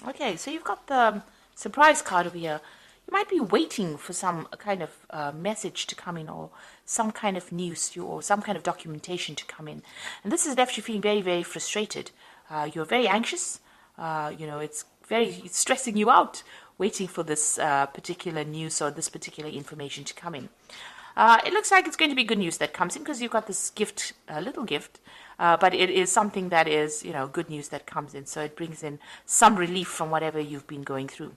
Okay, so you've got the surprise card over here. You might be waiting for some kind of message to come in, or some kind of news, or some kind of documentation to come in. And this has left you feeling very, very frustrated. You're very anxious. It's stressing you out waiting for this particular news or this particular information to come in. It looks like it's going to be good news that comes in because you've got this gift, a little gift, but it is something that is, good news that comes in. So it brings in some relief from whatever you've been going through.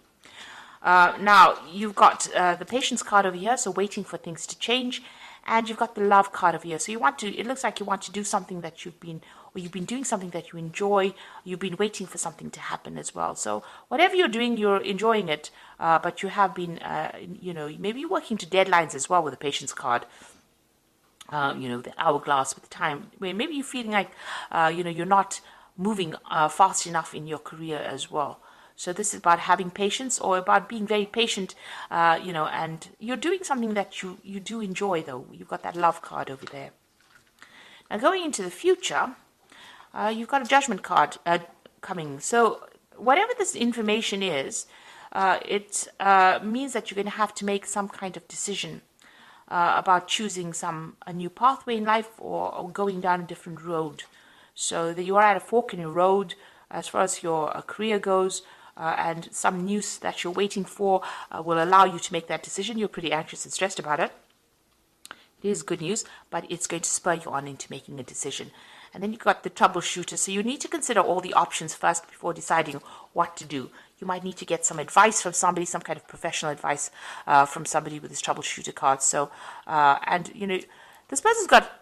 Now, you've got the patience card over here, so waiting for things to change. And you've got the love card over here. So it looks like you want to do something that you've been doing something that you enjoy. You've been waiting for something to happen as well. So whatever you're doing, you're enjoying it. But you have been, maybe working to deadlines as well with the patience card. The hourglass with time. Maybe you're feeling like, you're not moving fast enough in your career as well. So this is about having patience, or about being very patient, and you're doing something that you do enjoy, though. You've got that love card over there. Now, going into the future, you've got a judgment card coming. So whatever this information is, it means that you're going to have to make some kind of decision about choosing a new pathway in life, or going down a different road. So that you are at a fork in your road as far as your career goes. And some news that you're waiting for will allow you to make that decision. You're pretty anxious and stressed about it. It is good news, but it's going to spur you on into making a decision. And then you've got the troubleshooter. So you need to consider all the options first before deciding what to do. You might need to get some advice from somebody, some kind of professional advice from somebody with this troubleshooter card. So, this person's got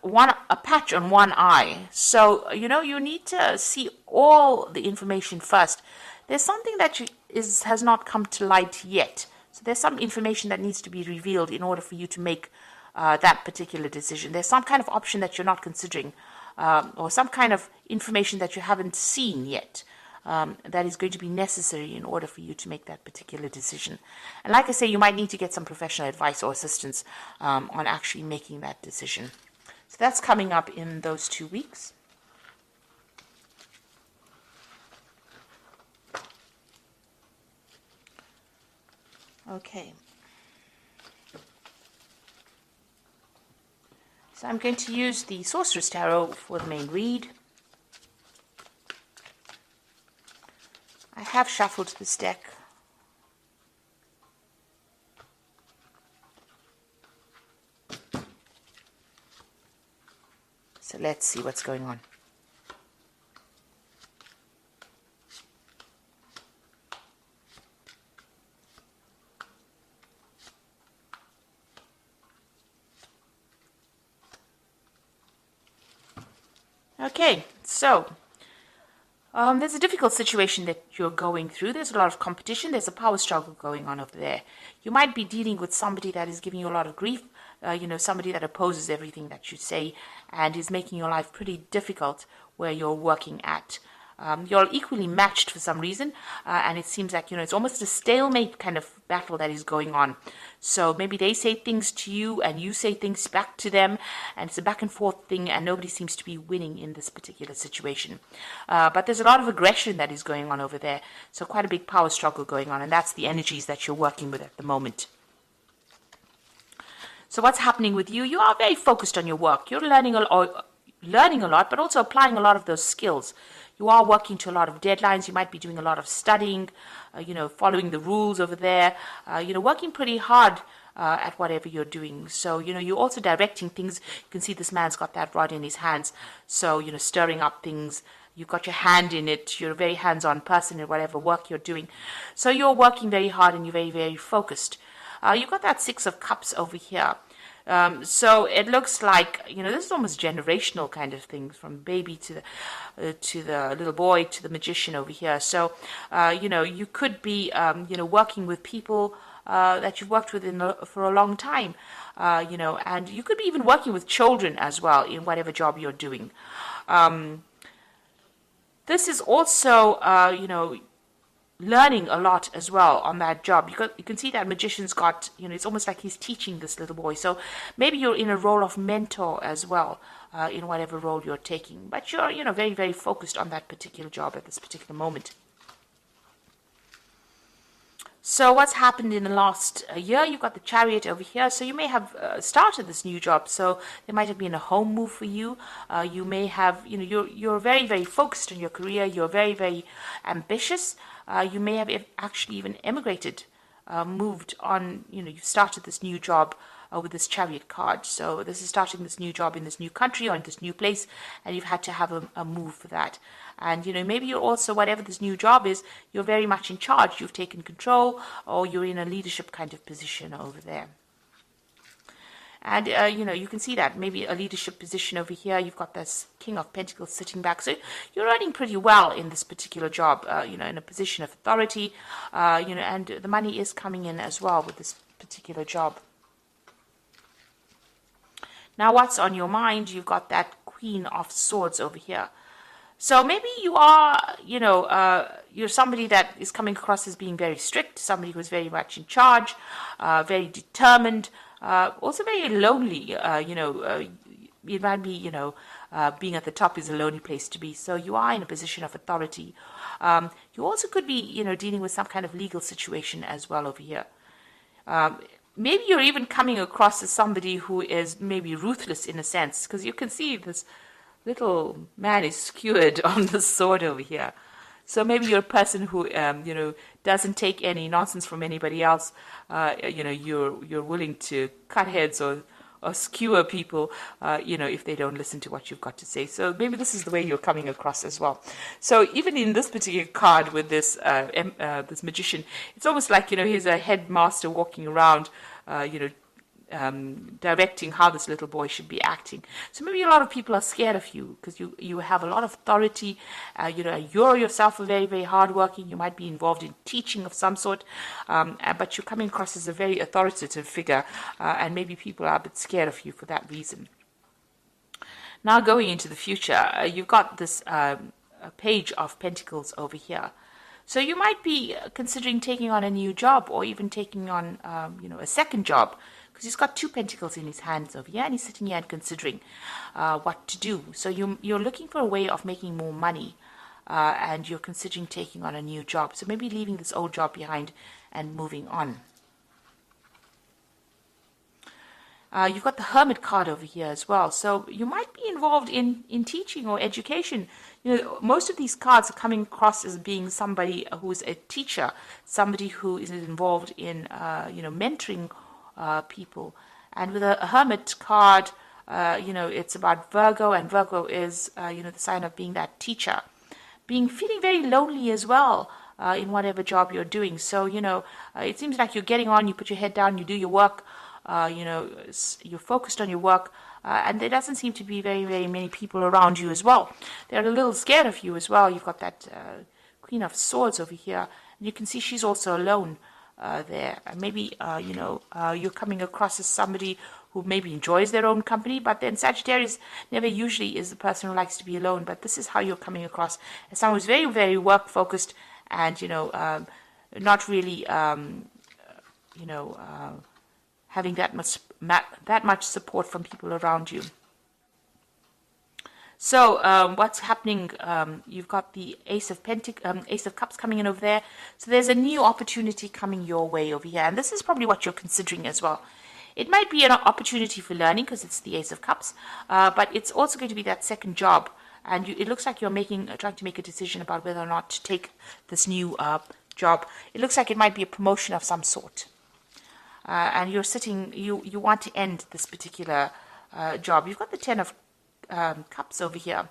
a patch on one eye. So, you need to see all the information first. There's something that has not come to light yet. So there's some information that needs to be revealed in order for you to make that particular decision. There's some kind of option that you're not considering, or some kind of information that you haven't seen yet, that is going to be necessary in order for you to make that particular decision. And like I say, you might need to get some professional advice or assistance on actually making that decision. So that's coming up in those 2 weeks. Okay. So I'm going to use the Sorcerer's Tarot for the main read. I have shuffled this deck. So let's see what's going on. Okay, so there's a difficult situation that you're going through. There's a lot of competition. There's a power struggle going on over there. You might be dealing with somebody that is giving you a lot of grief, somebody that opposes everything that you say and is making your life pretty difficult where you're working at. You're equally matched for some reason, and it seems like, it's almost a stalemate kind of battle that is going on. So maybe they say things to you and you say things back to them, and it's a back and forth thing, and nobody seems to be winning in this particular situation. But there's a lot of aggression that is going on over there, so quite a big power struggle going on, and that's the energies that you're working with at the moment. So what's happening with you? You are very focused on your work. You're learning a lot, but also applying a lot of those skills. You are working to a lot of deadlines. You might be doing a lot of studying, following the rules over there, working pretty hard at whatever you're doing. So, you're also directing things. You can see this man's got that rod in his hands. So, stirring up things. You've got your hand in it. You're a very hands-on person in whatever work you're doing. So you're working very hard and you're very, very focused. You've got that 6 of Cups over here. So it looks like, this is almost generational kind of things, from baby to the little boy to the magician over here. So, you could be, working with people that you've worked with for a long time, and you could be even working with children as well in whatever job you're doing. This is also, learning a lot as well on that job. You can see that magician's got, it's almost like he's teaching this little boy. So maybe you're in a role of mentor as well, in whatever role you're taking. But you're, very, very focused on that particular job at this particular moment. So what's happened in the last year? You've got the Chariot over here. So you may have started this new job. So there might have been a home move for you. You may have, you're very, very focused on your career. You're very, very ambitious. You may have actually even emigrated, moved on. You've started this new job with this Chariot card. So this is starting this new job in this new country or in this new place, and you've had to have a move for that. And maybe you're also, whatever this new job is, you're very much in charge. You've taken control, or you're in a leadership kind of position over there. And you can see that maybe a leadership position over here. You've got this King of Pentacles sitting back, so you're earning pretty well in this particular job. In a position of authority, and the money is coming in as well with this particular job. Now, what's on your mind? You've got that Queen of Swords over here. So maybe you are, you're somebody that is coming across as being very strict, somebody who's very much in charge, very determined, also very lonely. It might be, being at the top is a lonely place to be. So you are in a position of authority. You also could be, dealing with some kind of legal situation as well over here. Maybe you're even coming across as somebody who is maybe ruthless in a sense, because you can see this little man is skewered on the sword over here. So maybe you're a person who, doesn't take any nonsense from anybody else. You're willing to cut heads or skewer people, if they don't listen to what you've got to say. So maybe this is the way you're coming across as well. So even in this particular card with this this magician, it's almost like, he's a headmaster walking around, directing how this little boy should be acting. So maybe a lot of people are scared of you because you have a lot of authority. You're yourself very, very hardworking. You might be involved in teaching of some sort, but you're coming across as a very authoritative figure, and maybe people are a bit scared of you for that reason. Now going into the future, you've got this Page of Pentacles over here. So you might be considering taking on a new job, or even taking on, a second job, because he's got 2 pentacles in his hands over here, and he's sitting here and considering what to do. So you're looking for a way of making more money, and you're considering taking on a new job. So maybe leaving this old job behind and moving on. You've got the Hermit card over here as well. So you might be involved in teaching or education. Most of these cards are coming across as being somebody who is a teacher, somebody who is involved in, mentoring people. And with a Hermit card, it's about Virgo, and Virgo is, the sign of being that teacher. Feeling very lonely as well in whatever job you're doing. So, it seems like you're getting on, you put your head down, you do your work, you're focused on your work, and there doesn't seem to be very, very many people around you as well. They're a little scared of you as well. You've got that Queen of Swords over here, and you can see she's also alone there. And maybe, you're coming across as somebody who maybe enjoys their own company, but then Sagittarius never usually is the person who likes to be alone, but this is how you're coming across as someone who's very, very work-focused and, not really, having that much support from people around you. So what's happening? You've got the Ace of Cups coming in over there. So there's a new opportunity coming your way over here, and this is probably what you're considering as well. It might be an opportunity for learning because it's the Ace of Cups, but it's also going to be that second job, and it looks like you're trying to make a decision about whether or not to take this new job. It looks like it might be a promotion of some sort. And you want to end this particular job. You've got the 10 of Cups over here.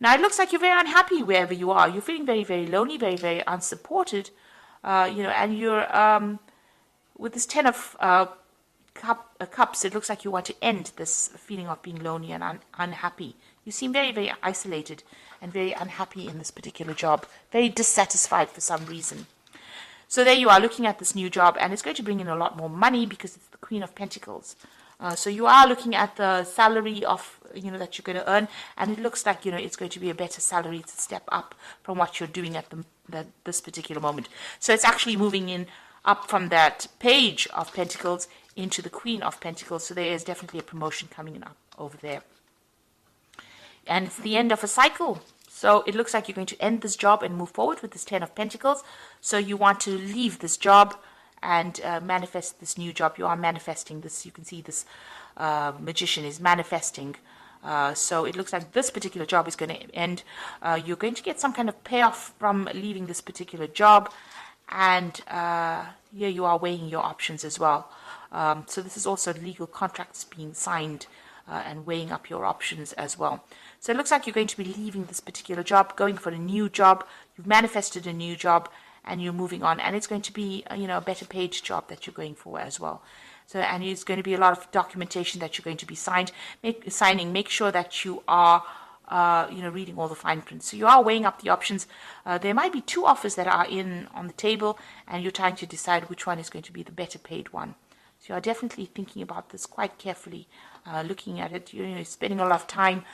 Now, it looks like you're very unhappy wherever you are. You're feeling very, very lonely, very, very unsupported, and you're, with this 10 of Cups, it looks like you want to end this feeling of being lonely and unhappy. You seem very, very isolated and very unhappy in this particular job, very dissatisfied for some reason. So there you are looking at this new job, and it's going to bring in a lot more money because it's the Queen of Pentacles. So you are looking at the salary of, that you're going to earn, and it looks like, it's going to be a better salary to step up from what you're doing at this particular moment. So it's actually moving in up from that Page of Pentacles into the Queen of Pentacles. So there is definitely a promotion coming in up over there. And it's the end of a cycle. So it looks like you're going to end this job and move forward with this Ten of Pentacles. So you want to leave this job and manifest this new job. You are manifesting this. You can see this magician is manifesting. So it looks like this particular job is going to end. You're going to get some kind of payoff from leaving this particular job. And here you are weighing your options as well. So this is also legal contracts being signed and weighing up your options as well. So it looks like you're going to be leaving this particular job, going for a new job. You've manifested a new job and you're moving on. And it's going to be, a better paid job that you're going for as well. So, and it's going to be a lot of documentation that you're going to be signing. Make sure that you are, reading all the fine print. So you are weighing up the options. There might be two offers that are on the table, and you're trying to decide which one is going to be the better paid one. So you are definitely thinking about this quite carefully, looking at it. You're spending a lot of time,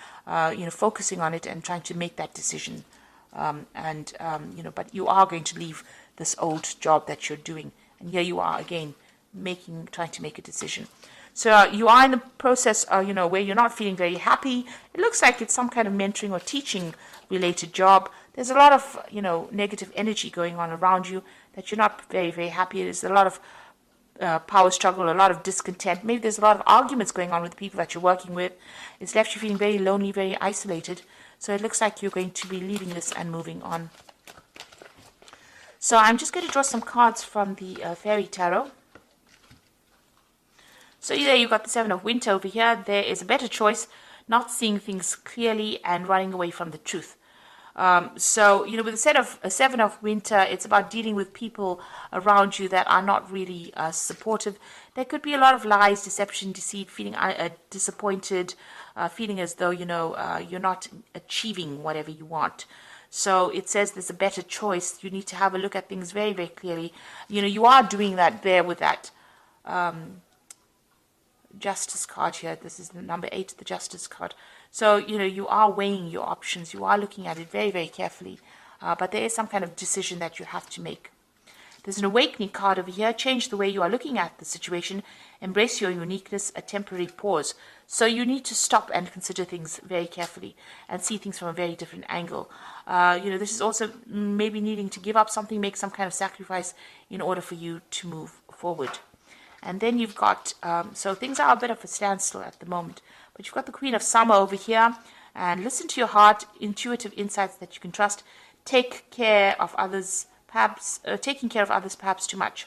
focusing on it and trying to make that decision. But you are going to leave this old job that you're doing, and here you are again trying to make a decision. So you are in the process, where you're not feeling very happy. It looks like it's some kind of mentoring or teaching related job. There's a lot of, negative energy going on around you that you're not very, very happy. There's a lot of power struggle, a lot of discontent. Maybe there's a lot of arguments going on with the people that you're working with. It's left you feeling very lonely, very isolated. So it looks like you're going to be leaving this and moving on. So I'm just going to draw some cards from the Fairy Tarot. So there you've got the Seven of Winter over here. There is a better choice, not seeing things clearly and running away from the truth. With a Seven of Winter, it's about dealing with people around you that are not really supportive. There could be a lot of lies, deception, deceit, feeling disappointed, feeling as though, you're not achieving whatever you want. So it says there's a better choice. You need to have a look at things very, very clearly. You are doing that there with that Justice card here. This is the number 8, the Justice card. So, you are weighing your options. You are looking at it very, very carefully. But there is some kind of decision that you have to make. There's an Awakening card over here. Change the way you are looking at the situation. Embrace your uniqueness, a temporary pause. So you need to stop and consider things very carefully and see things from a very different angle. This is also maybe needing to give up something, make some kind of sacrifice in order for you to move forward. And then you've got, so things are a bit of a standstill at the moment. But you've got the Queen of Summer over here. And listen to your heart, intuitive insights that you can trust. Take care of others, perhaps, taking care of others perhaps too much.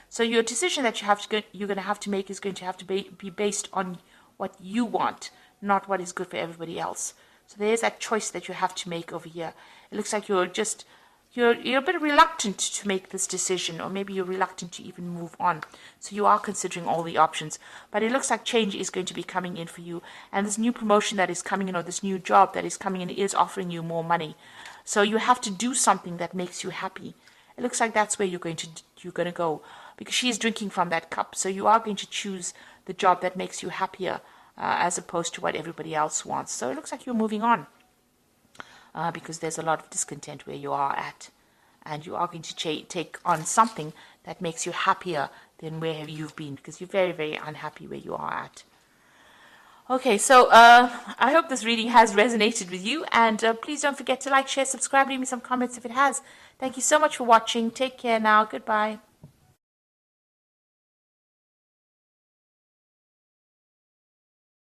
So your decision that you're going to have to make is going to have to be based on what you want, not what is good for everybody else. So there's that choice that you have to make over here. It looks like you're a bit reluctant to make this decision, or maybe you're reluctant to even move on. So you are considering all the options. But it looks like change is going to be coming in for you. And this new promotion that is coming in, or this new job that is coming in, is offering you more money. So you have to do something that makes you happy. It looks like that's where you're going to go. Because she is drinking from that cup. So you are going to choose the job that makes you happier, as opposed to what everybody else wants. So it looks like you're moving on. Because there's a lot of discontent where you are at. And you are going to take on something that makes you happier than where you've been. Because you're very, very unhappy where you are at. Okay, so I hope this reading has resonated with you. And please don't forget to like, share, subscribe, leave me some comments if it has. Thank you so much for watching. Take care now. Goodbye.